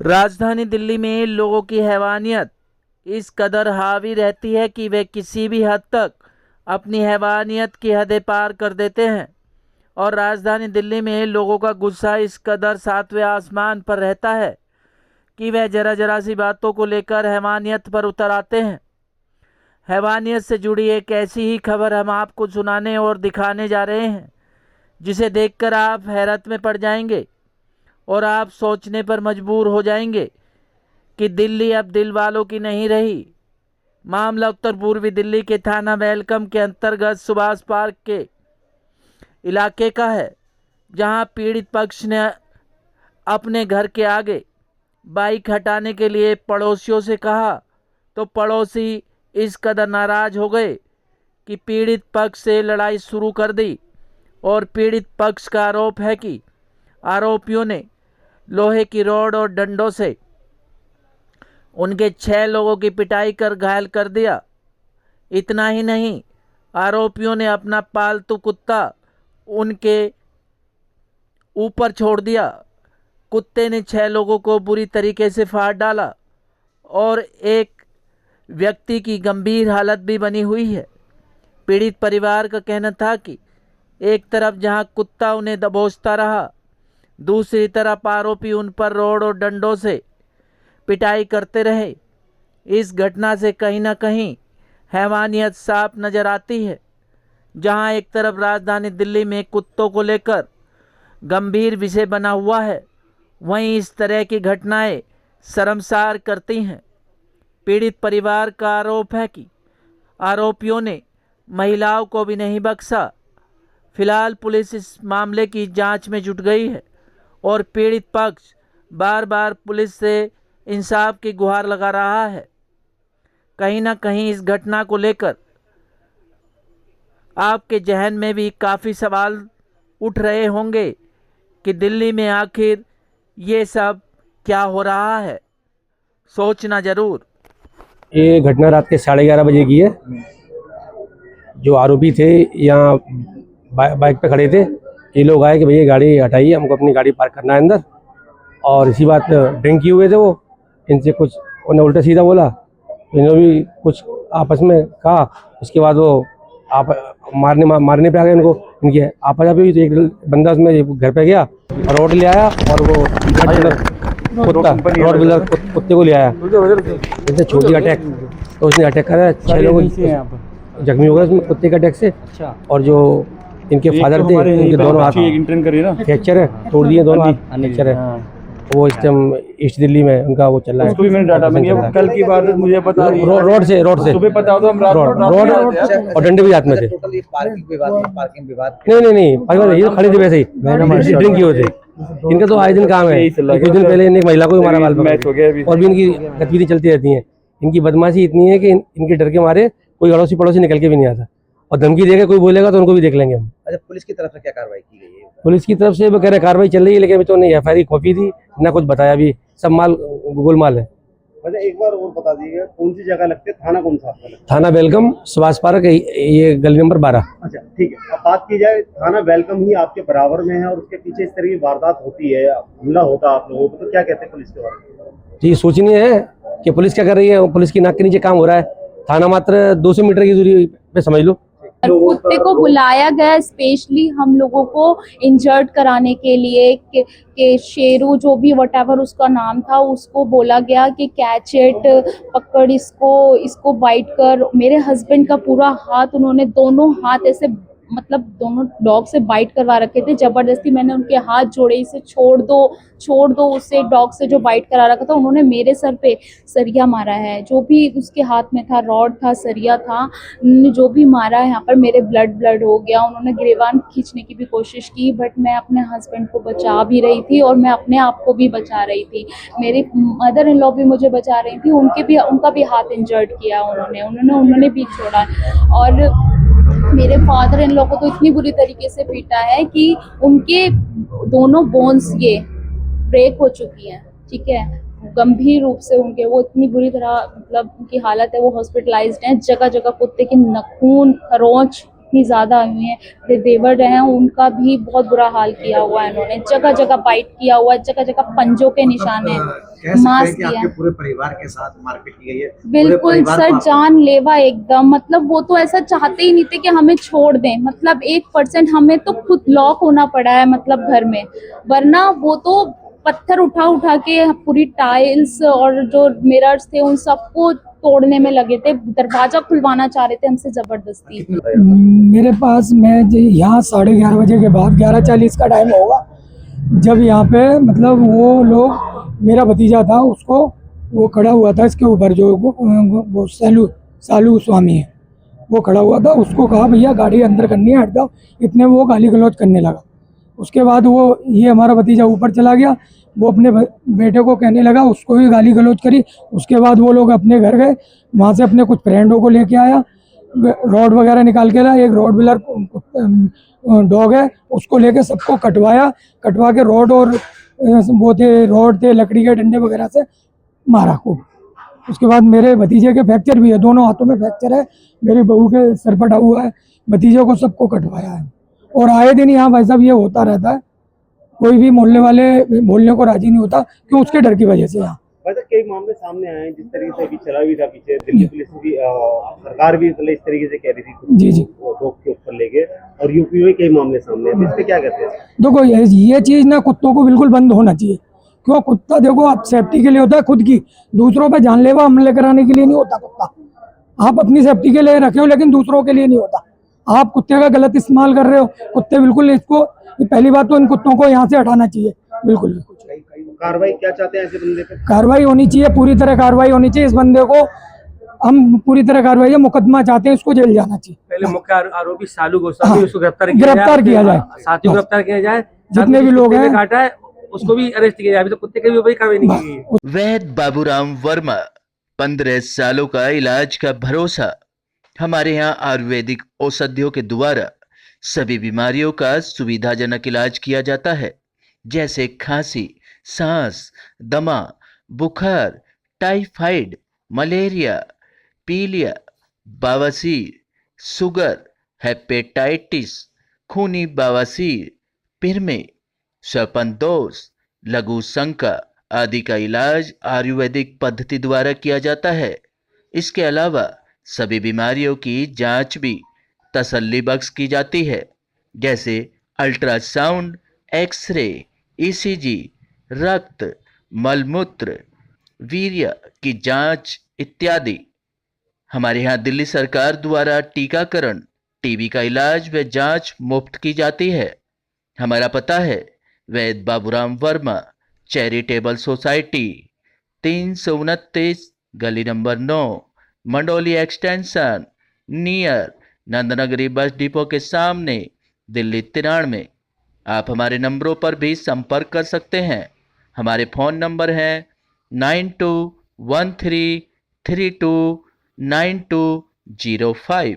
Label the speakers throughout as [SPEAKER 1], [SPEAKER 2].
[SPEAKER 1] राजधानी दिल्ली में लोगों की हैवानियत इस कदर हावी रहती है कि वे किसी भी हद तक अपनी हैवानियत की हदें पार कर देते हैं। और राजधानी दिल्ली में लोगों का गुस्सा इस कदर सातवें आसमान पर रहता है कि वह जरा जरा सी बातों को लेकर हैवानियत पर उतर आते हैं। हैवानियत से जुड़ी एक ऐसी ही खबर हम आपको सुनाने और दिखाने जा रहे हैं जिसे देखकर आप हैरत में पड़ जाएंगे और आप सोचने पर मजबूर हो जाएंगे कि दिल्ली अब दिल वालों की नहीं रही। मामला उत्तर पूर्वी दिल्ली के थाना वेलकम के अंतर्गत सुभाष पार्क के इलाके का है, जहां पीड़ित पक्ष ने अपने घर के आगे बाइक हटाने के लिए पड़ोसियों से कहा तो पड़ोसी इस कदर नाराज हो गए कि पीड़ित पक्ष से लड़ाई शुरू कर दी। और पीड़ित पक्ष का आरोप है कि आरोपियों ने लोहे की रॉड और डंडों से उनके 6 लोगों की पिटाई कर घायल कर दिया। इतना ही नहीं, आरोपियों ने अपना पालतू कुत्ता उनके ऊपर छोड़ दिया। कुत्ते ने 6 लोगों को बुरी तरीके से फाड़ डाला और एक व्यक्ति की गंभीर हालत भी बनी हुई है। पीड़ित परिवार का कहना था कि एक तरफ जहां कुत्ता उन्हें दबोचता रहा, दूसरी तरफ आरोपी उन पर रॉड और डंडों से पिटाई करते रहे। इस घटना से कहीं ना कहीं हैवानियत साफ नजर आती है। जहां एक तरफ राजधानी दिल्ली में कुत्तों को लेकर गंभीर विषय बना हुआ है, वहीं इस तरह की घटनाएं शर्मसार करती हैं। पीड़ित परिवार का आरोप है कि आरोपियों ने महिलाओं को भी नहीं बख्शा। फिलहाल पुलिस इस मामले की जांच में जुट गई है और पीड़ित पक्ष बार बार पुलिस से इंसाफ की गुहार लगा रहा है। कहीं ना कहीं इस घटना को लेकर आपके जहन में भी काफ़ी सवाल उठ रहे होंगे कि दिल्ली में आखिर ये सब क्या हो रहा है। सोचना जरूर।
[SPEAKER 2] ये घटना रात के 11:30 बजे की है। जो आरोपी थे यहाँ बाइक पे खड़े थे। ये लोग आए कि भैया गाड़ी हटाइए, हमको अपनी गाड़ी पार्क करना है अंदर। और इसी बात ड्रिंक किए हुए थे वो। इनसे कुछ उन्हें उल्टा सीधा बोला, इन्होंने भी कुछ आपस में कहा। उसके बाद वो आप मारने पे आ गए इनको। इनकी आपस में एक बंदा उसमें घर पे गया और रोड ले आया और वो रोड व्हीलर कुत्ते को ले आया। इसने छोटी अटैक, तो उसने अटैक करा। 6 लोग जख्मी हो गए उसमें कुत्ते के अटैक से। और जो इनके फादर थे, इनके दोनों हाथ फ्रैक्चर है, तोड़ दिए दोनों हाथ फ्रैक्चर है। वो इस टाइम ईस्ट दिल्ली में उनका वो चल रहा है।
[SPEAKER 3] उसको भी मैंने डाटा मैंने कल की बात मुझे पता
[SPEAKER 2] रोड से सुबह
[SPEAKER 3] पता होता हम
[SPEAKER 2] रोड और डंडे भी हाथ में थे। नहीं, ये खड़े थे वैसे ही, ड्रिंक किए हुए थे। इनका तो आए दिन काम है। कुछ दिन पहले एक महिला को भी मारा मैच हो गया और भी इनकी गतिविधि चलती रहती है। इनकी बदमाशी इतनी है कि इनके डर के मारे कोई अड़ोसी पड़ोसी निकल के भी नहीं आता। और धमकी देकर कोई बोलेगा तो उनको भी देख लेंगे हम।
[SPEAKER 4] अच्छा, पुलिस की तरफ से क्या कार्रवाई की गई है?
[SPEAKER 2] पुलिस की तरफ से वो कह रहे कार्रवाई चल रही है, लेकिन अभी तो नहीं FIR कॉपी थी ना कुछ बताया। भी सब माल गोलमाल है।
[SPEAKER 4] अच्छा, एक बार और बता दीजिएगा कौन सी जगह लगती है, थाना कौन सा आपका लगता है?
[SPEAKER 2] थाना वेलकम सुभाष पार्क, ये गली नंबर 12।
[SPEAKER 4] अच्छा ठीक है, अब बात की जाए थाना वेलकम ही आपके बराबर में है और उसके पीछे इस तरह की वारदात होती है, हमला होता है आप लोगों को, तो क्या कहते हैं पुलिस के बारे में?
[SPEAKER 2] जी, सोचनीय है कि पुलिस क्या कर रही है। पुलिस की नाक के नीचे काम हो रहा है। थाना मात्र 200 मीटर की दूरी पे समझ लो।
[SPEAKER 5] कुत्ते को बुलाया गया स्पेशली हम लोगों को इंजर्ड कराने के लिए कि शेरू जो भी वटेवर उसका नाम था, उसको बोला गया कि कैच इट, पकड़ इसको बाइट कर। मेरे हस्बैंड का पूरा हाथ, उन्होंने दोनों हाथ ऐसे मतलब दोनों डॉग से बाइट करवा रखे थे जबरदस्ती। मैंने उनके हाथ जोड़े, इसे छोड़ दो उससे, डॉग से जो बाइट करा रखा था। उन्होंने मेरे सर पे सरिया मारा है, जो भी उसके हाथ में था, रॉड था, सरिया था, जो भी मारा है। यहाँ पर मेरे ब्लड हो गया। उन्होंने गिरेबान खींचने की भी कोशिश की, बट मैं अपने हस्बैंड को बचा भी रही थी और मैं अपने आप को भी बचा रही थी। मेरी मदर इन लॉ भी मुझे बचा रही थी, उनका भी हाथ इंजर्ड किया उन्होंने भी छोड़ा। और मेरे फादर इन लॉ को तो इतनी बुरी तरीके से पीटा है कि उनके दोनों बोन्स ये ब्रेक हो चुकी हैं, ठीक है, गंभीर रूप से उनके, वो इतनी बुरी तरह मतलब उनकी हालत है, वो हॉस्पिटलाइज्ड हैं। जगह जगह कुत्ते की नखून, खरोंच इतनी ज़्यादा हुई हैं। देवर हैं उनका भी बहुत बुरा हाल किया हुआ है इन्होंने, जगह जगह बाइट किया हुआ है, जगह जगह पंजों के निशान हैं,
[SPEAKER 4] कह सकते हैं
[SPEAKER 5] मांस
[SPEAKER 4] कि
[SPEAKER 5] दिया
[SPEAKER 4] आपके
[SPEAKER 5] है।
[SPEAKER 4] पूरे परिवार के साथ मारपीट की गई है। पूरे
[SPEAKER 5] बिल्कुल
[SPEAKER 4] परिवार
[SPEAKER 5] सर,
[SPEAKER 4] को आप-
[SPEAKER 5] जानलेवा एकदम, मतलब वो तो ऐसा चाहते ही नहीं थे कि हमें छोड़ दें, मतलब 1% हमें तो खुद लॉक होना पड़ा है मतलब घर में, वरना वो तो पत्थर उठा उठा के पूरी टाइल्स और जो मिरर्स थे उन सबको तोड़ने में लगे थे, दरवाजा खुलवाना चाह रहे थे हमसे जबरदस्ती।
[SPEAKER 6] मेरे पास मैं यहाँ 11:30 बजे के बाद 11:40 का टाइम होगा, जब यहाँ पे मतलब वो लोग, मेरा भतीजा था उसको, वो खड़ा हुआ था इसके ऊपर, जो वो सालू स्वामी है, वो खड़ा हुआ था, उसको कहा भैया गाड़ी अंदर करनी है, हट जाओ, इतने वो गाली गलौज करने लगा। उसके बाद वो ये हमारा भतीजा ऊपर चला गया, वो अपने बेटे को कहने लगा, उसको भी गाली गलौज करी। उसके बाद वो लोग अपने घर गए, वहाँ से अपने कुछ फ्रेंडों को लेके आया, रॉड वगैरह निकाल के लाया, एक रॉड व्हीलर डॉग है उसको लेके सबको कटवा के रॉड और वो थे, रॉड थे, लकड़ी के डंडे वगैरह से मारा खूब। उसके बाद मेरे भतीजे के फ्रैक्चर भी है, दोनों हाथों में फ्रैक्चर है, मेरी बहू के सर फटा हुआ है, भतीजे को सबको कटवाया है। और आए दिन यहाँ भाई साहब ये होता रहता है, कोई भी मोहल्ले वाले बोलने को राजी नहीं होता, क्यों, उसके डर की वजह से। यहाँ
[SPEAKER 4] वैसे कई मामले सामने आए हैं जिस तरीके से अभी चला भी था पीछे, दिल्ली पुलिस भी सरकार भी मतलब इस तरीके से कह रही थी
[SPEAKER 6] जी जी,
[SPEAKER 4] रोक के ऊपर लेके, और यूपी में कई मामले सामने आए, तो इस पे क्या कहते हैं?
[SPEAKER 6] देखो ये चीज़ ना कुत्तों को बिल्कुल बंद होना चाहिए। क्यों, कुत्ता देखो आप सेफ्टी के लिए होता है खुद की, दूसरों पे जानलेवा हमले कराने के लिए नहीं होता कुत्ता। आप अपनी सेफ्टी के लिए रखे हो, लेकिन दूसरों के लिए नहीं होता। आप कुत्ते का गलत इस्तेमाल कर रहे हो, कुत्ते बिल्कुल इसको, पहली बात तो इन कुत्तों को यहाँ से हटाना चाहिए, बिल्कुल बिल्कुल।
[SPEAKER 4] कार्रवाई क्या चाहते हैं ऐसे बंदे पे?
[SPEAKER 6] कार्रवाई होनी चाहिए, पूरी तरह कार्रवाई होनी चाहिए इस बंदे को, हम पूरी तरह कार्रवाई है, मुकदमा चाहते हैं, इसको जेल जाना चाहिए।
[SPEAKER 3] पहले मुख्य आरोपी सालू गोस्वामी,
[SPEAKER 6] हाँ,
[SPEAKER 3] उसको गिरफ्तार
[SPEAKER 6] किया जाए,
[SPEAKER 3] साथियों को गिरफ्तार किया जाए,
[SPEAKER 6] जितने भी लोग हैं
[SPEAKER 3] काटा है उसको भी अरेस्ट किया जाए। अभी तो कुत्ते के भी वही कार्रवाई नहीं की गई।
[SPEAKER 1] वैद्य बाबूराम वर्मा, 15 सालों का इलाज का भरोसा। हमारे यहाँ आयुर्वेदिक औषधियों के द्वारा सभी बीमारियों का सुविधाजनक इलाज किया जाता है, जैसे खांसी, सांस, दमा, बुखार, टाइफाइड, मलेरिया, पीलिया, बवासीर, शुगर, हेपेटाइटिस, खूनी बवासीर, पिरमे, श्वपनदोष, लघु शंका आदि का इलाज आयुर्वेदिक पद्धति द्वारा किया जाता है। इसके अलावा सभी बीमारियों की जांच भी तसल्ली बख्श की जाती है, जैसे अल्ट्रासाउंड, एक्सरे, ईसीजी, रक्त, मलमूत्र, वीर्य की जांच इत्यादि। हमारे यहाँ दिल्ली सरकार द्वारा टीकाकरण, टीबी का इलाज व जांच मुफ्त की जाती है। हमारा पता है वैद्य बाबूराम वर्मा, चैरिटेबल सोसाइटी, 329 गली number 9, Mandoli extension, near Nand Nagri bus depot के सामने, दिल्ली 93। आप हमारे नंबरों पर भी संपर्क कर सकते हैं। हमारे फ़ोन नंबर हैं 9213329205,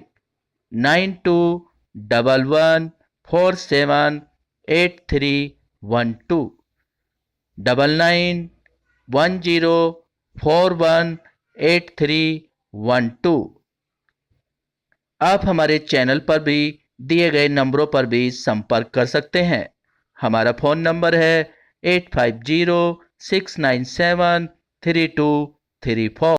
[SPEAKER 1] 9211478312, 9910418312। आप हमारे चैनल पर भी दिए गए नंबरों पर भी संपर्क कर सकते हैं। हमारा फ़ोन नंबर है 8506973234।